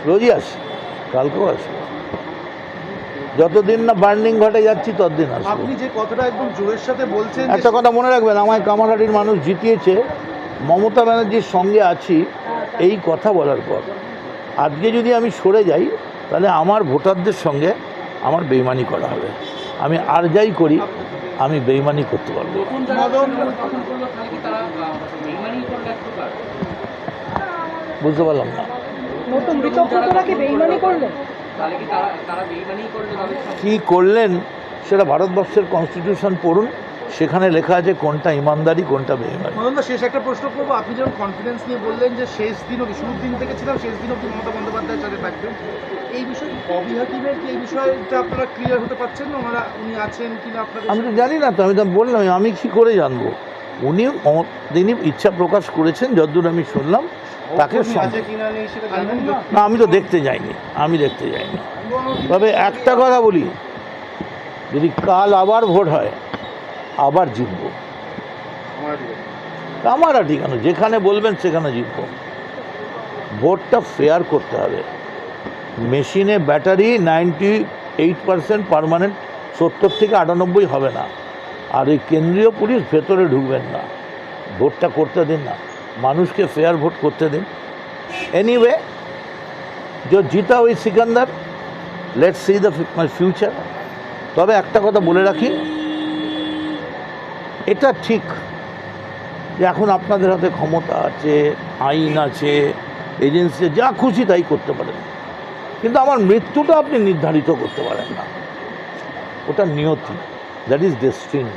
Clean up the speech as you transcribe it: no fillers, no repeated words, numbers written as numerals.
রোজই আসি, কালকেও আসবো। যতদিন না বার্নিং ঘটে যাচ্ছি ততদিন আসবো। আপনি যে কথাটা একদম জোরের সাথে বলছেন, একটা কথা মনে রাখবেন, আমায় কামারহাটির মানুষ জিতিয়েছে মমতা ব্যানার্জির সঙ্গে আছি এই কথা বলার পর। আজকে যদি আমি সরে যাই তাহলে আমার ভোটারদের সঙ্গে আমার বেইমানি করা হবে। আমি আর যাই করি আমি বেইমানি করতে পারবো। বুঝতে পারলাম না কি করলেন সেটা ভারতবর্ষের কনস্টিটিউশন পড়ুন, সেখানে লেখা আছে কোনটা ইমানদারি কোনটা বেইমানি। মদনদা, শেষ একটা প্রশ্ন করবো। আপনি যেমন কনফিডেন্স নিয়ে বললেন যে শেষ দিন অবধি, শুরুর দিন থেকে ছিলাম, শেষ দিন অবধি মমতা বন্দ্যোপাধ্যায়ের সাথে থাকবেন, এই বিষয়ে ববি হাকিমের কি এই বিষয়টা আপনারা ক্লিয়ার হতে পারছেন না? উনি আছেন কিনা আপনাদের? আমি তো জানি না, তো আমি তো বললাম আমি কি করে জানবো। তিনি ইচ্ছা প্রকাশ করেছেন যতদূর আমি শুনলাম, তাকে না আমি তো দেখতে যাইনি, তবে একটা কথা বলি, যদি কাল আবার ভোট হয় আবার জিতব। কামারহাটি কেন, যেখানে বলবেন সেখানে জিতব। ভোটটা ফেয়ার করতে হবে। মেশিনে ব্যাটারি 98% পার্মানেন্ট, 70 থেকে 98 হবে না। আর এই কেন্দ্রীয় পুলিশ ভেতরে ঢুকবেন না। ভোটটা করতে দিন না, মানুষকে ফেয়ার ভোট করতে দিন। এনিওয়ে, जो जीता वही Sikandar, let's see the future. তবে একটা কথা বলে রাখি, এটা ঠিক যে এখন আপনাদের হাতে ক্ষমতা আছে, আইন আছে, এজেন্সি যা খুশি তাই করতে পারেন, কিন্তু আমার মৃত্যুটা আপনি নির্ধারিত করতে পারেন না। ওটা নিয়তি, দ্যাট ইজ ডেস্টিনি।